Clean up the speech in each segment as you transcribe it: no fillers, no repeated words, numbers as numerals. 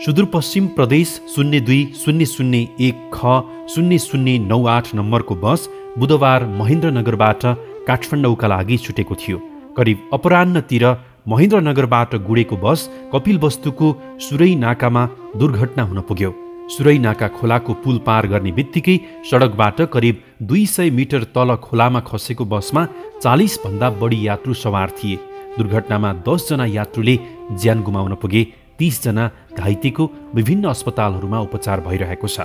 सुदूरपश्चिम प्रदेश 020001 ख 0098 नम्बरको बस बुधबार महेन्द्रनगरबाट काठमाडौँका लागि छुटेको थियो। करिब अपराह्नतिर महेन्द्रनगरबाट गुडेको बस कपिलवस्तुको सुरै नाकामा दुर्घटना हुन पुग्यो। सुरै नाका खोलाको पुल पार गर्ने बित्तिकै सडकबाट करिब 200 मिटर तल खोलामा खसेको बसमा 40 भन्दा बढी यात्रु सवार थिए। दुर्घटनामा 10 जना यात्रुले ज्यान गुमाउन पुगे। 30 जना घाइतेको विभिन्न अस्पतालहरूमा उपचार भइरहेको छ।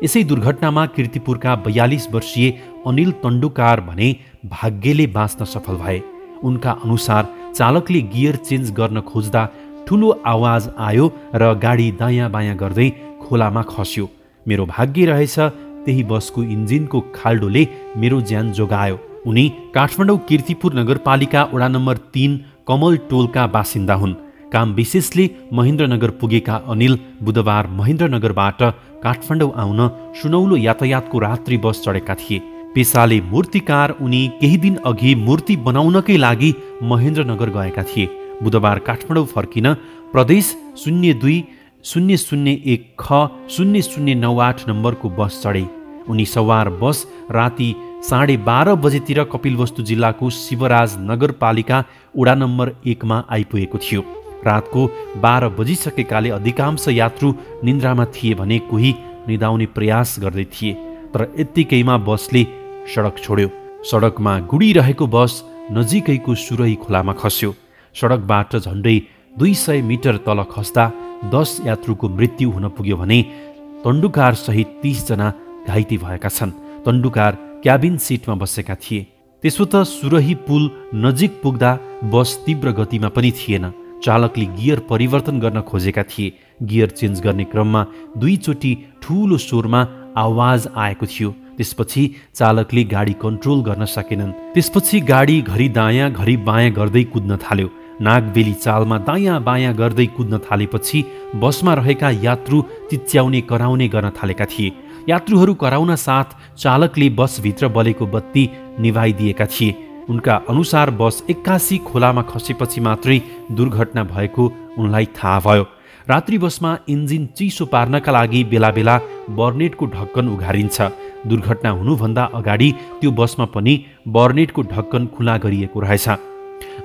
यसै दुर्घटनामा कीर्तिपुरका 42 वर्षीय अनिल तण्डुकार भने भाग्यले बाँच्न सफल भए। उनका अनुसार चालकले गियर चेन्ज गर्न खोज्दा ठुलो आवाज आयो र गाडी दायाँ बायाँ गर्दै खोलामा खस्यो। मेरो भाग्य रहेछ त्यही बसको इन्जिनको खाल्डोले मेरो ज्यान जोगायो। उनी काठमाडौँ कीर्तिपुर नगरपालिका वडा नम्बर 3 कमल टोलका बासिन्दा हुन्। काम विशेषले महेन्द्रनगर पुगेका अनिल बुधबार महेन्द्रनगरबाट काठमाडौँ आउन सुनौलो यातायातको रात्रि बस चढेका थिए। पेसाले मूर्तिकार उनी केही दिन अघि मूर्ति बनाउनकै लागि महेन्द्रनगर गएका थिए। बुधबार काठमाडौँ फर्किन प्रदेश 020001 ख 0098 नम्बरको बस चढे। उनी सवार बस राति 12:30 बजेतिर कपिलवस्तु जिल्लाको शिवराज नगरपालिका वडा नम्बर 1 मा आइपुगेको थियो। रातको 12 बजिसकेकाले अधिकांश यात्रु निन्द्रामा थिए भने कोही निदाउने प्रयास गर्दै थिए। तर यत्तिकैमा बसले सडक छोड्यो। सडकमा गुडिरहेको बस नजिकैको सुरै खोलामा खस्यो। सडकबाट झन्डै 200 मिटर तल खस्दा 10 यात्रुको मृत्यु हुन पुग्यो भने तण्डुकार सहित 30 जना घाइते भएका छन्। तण्डुकार क्याबिन सिटमा बसेका थिए। त्यसो त सुरही पुल नजिक पुग्दा बस तीव्र गतिमा पनि थिएन। चालकले गियर परिवर्तन गर्न खोजेका थिए। गियर चेन्ज गर्ने क्रममा 2 चोटि ठूलो स्वरमा आवाज आएको थियो। त्यसपछि चालकले गाडी कन्ट्रोल गर्न सकेनन्। त्यसपछि गाडी घरि दायाँ घरि बायाँ गर्दै कुद्न थाल्यो। नागबेली चालमा दायाँ बायाँ गर्दै कुद्न थालेपछि बसमा रहेका यात्रु चिच्याउने कराउने गर्न थालेका थिए। यात्रुहरू कराउन साथ चालकले बसभित्र बलेको बत्ती निभाइदिएका थिए। उनका अनुसार बस 81 खोलामा खसेपछि मात्रै दुर्घटना भएको उनलाई थाहा भयो। रात्रि बसमा इन्जिन चिसो पार्नका लागि बेला बेला बर्नेटको ढक्कन उघारिन्छ। दुर्घटना हुनुभन्दा अगाडि त्यो बसमा पनि बर्नेटको ढक्कन खुला गरिएको रहेछ।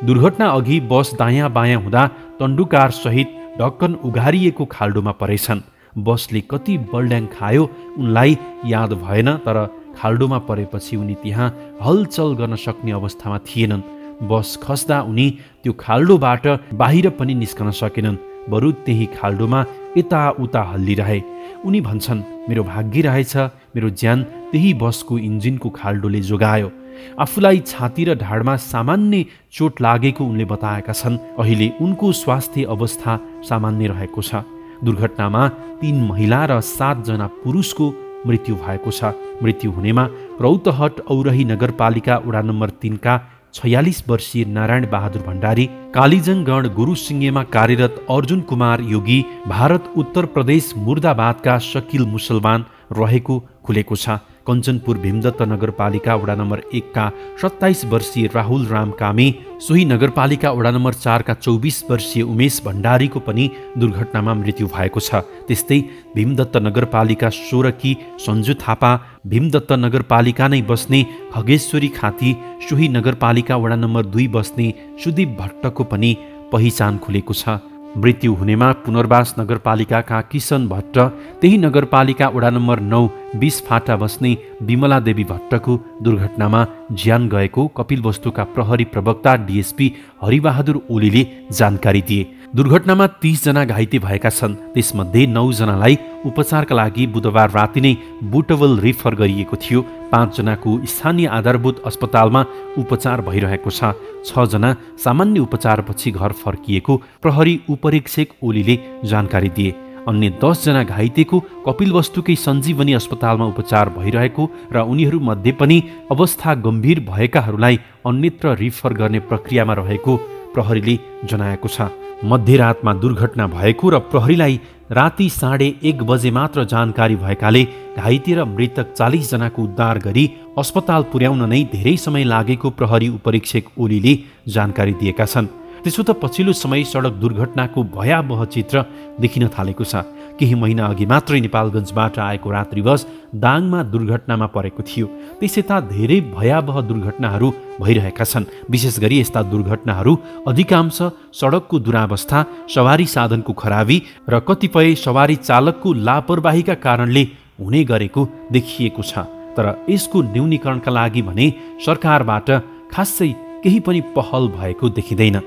दुर्घटना अघि बस दायाँ बायाँ हुँदा तण्डुकार सहित ढक्कन उघारिएको खाल्डोमा परेछन्। बसले कति बलड्याङ खायो उनलाई याद भएन, तर खाल्डोमा परेपछि उनी त्यहाँ हलचल गर्न सक्ने अवस्थामा थिएनन्। बस खस्दा उनी त्यो खाल्डोबाट बाहिर पनि निस्कन सकेनन्। बरु त्यही खाल्डोमा यताउता हल्लिरहे। उनी भन्छन्, मेरो भाग्य रहेछ मेरो ज्यान त्यही बसको इन्जिनको खाल्डोले जोगायो। आफूलाई छाती र ढाडमा सामान्य चोट लागेको उनले बताएका छन्। अहिले उनको स्वास्थ्य अवस्था सामान्य रहेको छ। दुर्घटनामा 3 महिला र 7 जना पुरुषको मृत्यु भएको छ। मृत्यु हुनेमा रौतहट औरही नगरपालिका वडा नम्बर 3 का 46 वर्षीय नारायण बहादुर भण्डारी, कालीजंगगढ गुरुसिंहेमा कार्यरत अर्जुन कुमार योगी, भारत उत्तर प्रदेश मुर्दाबादका शकील मुसलमान रहेको खुलेको छ। कञ्चनपुर भीमदत्त नगरपालिका वडा नम्बर 1 का 27 वर्षीय राहुल राम कामे, सोही नगरपालिका वडा नम्बर 4 का 24 वर्षीय उमेश भण्डारीको पनि दुर्घटनामा मृत्यु भएको छ। त्यस्तै भीमदत्त नगरपालिका 16 की सञ्जु थापा, भीमदत्त नगरपालिका नै बस्ने खगेश्वरी खाती, सोही नगरपालिका वडा नम्बर 2 बस्ने सुदीप भट्टको पनि पहिचान खुलेको छ। मृत्यु हुनेमा पुनर्वास नगरपालिकाका किशन भट्ट, त्यही नगरपालिका वडा नम्बर 9 20 फाटा बस्ने विमला देवी भट्टको दुर्घटनामा ज्यान गएको कपिलवस्तुका प्रहरी प्रवक्ता डीएसपी हरिबहादुर ओलीले जानकारी दिए। दुर्घटनामा 30 जना घाइते भएका छन्। त्यसमध्ये 9 जनालाई उपचारका लागि बुधबार राति नै बुटवल रेफर गरिएको थियो। 5 जनाको स्थानीय आधारभूत अस्पतालमा उपचार भइरहेको छ। 6 जना सामान्य उपचारपछि घर फर्किएको प्रहरी उपरीक्षक ओलीले जानकारी दिए। अन्य 10 जना घाइतेको कपिलवस्तुकै सञ्जीवनी अस्पतालमा उपचार भइरहेको र उनीहरूमध्ये पनि अवस्था गम्भीर भएकाहरूलाई अन्यत्र रिफर गर्ने प्रक्रियामा रहेको प्रहरीले जनाएको छ। मध्यरातमा दुर्घटना भएको र प्रहरीलाई राति 1:30 बजे मात्र जानकारी भएकाले घाइते र मृतक 40 जनाको उद्धार गरी अस्पताल पुर्याउन नै धेरै समय लागेको प्रहरी उपरीक्षक ओलीले जानकारी दिएका छन्। त्यसो त पछिल्लो समय सडक दुर्घटनाको भयावह चित्र देखिन थालेको छ। केही महिना अघि मात्रै नेपालगञ्जबाट आएको रात्रि बस दाङमा दुर्घटनामा परेको थियो। त्यसयता धेरै भयावह दुर्घटनाहरू भइरहेका छन्। विशेष गरी यस्ता दुर्घटनाहरू अधिकांश सडकको दुरावस्था, सवारी साधनको खराबी र कतिपय सवारी चालकको लापरवाहीका कारणले हुने गरेको देखिएको छ। तर यसको न्यूनीकरणका लागि भने सरकारबाट खासै केही पनि पहल भएको देखिँदैन।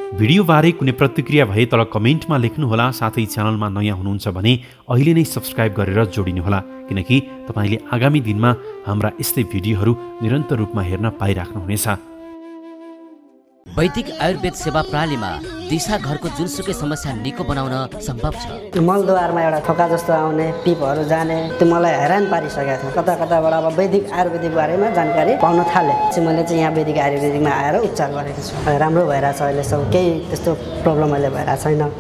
भिडियोबारे कुनै प्रतिक्रिया भए तल कमेन्टमा लेख्नुहोला। साथै च्यानलमा नयाँ हुनुहुन्छ भने अहिले नै सब्स्क्राइब गरेर जोडिनुहोला, किनकि तपाईँले आगामी दिनमा हाम्रा यस्तै भिडियोहरू निरन्तर रूपमा हेर्न पाइराख्नुहुनेछ। वैदिक आयुर्वेद सेवा प्रणालीमा दिशा घरको जुनसुकै समस्या निको बनाउन सम्भव छ। मलद्वारमा एउटा थोका जस्तो आउने, पिपहरू जाने, त्यो मलाई हैरान पारिसकेको थियो। कता कताबाट अब वैदिक आयुर्वेदिक बारेमा जानकारी पाउन थाले। मैले चाहिँ यहाँ वैदिक आयुर्वेदिकमा आएर उपचार गरेको छु। राम्रो भइरहेछ, अहिलेसम्म केही त्यस्तो प्रब्लम अहिले भइरहेको छैन।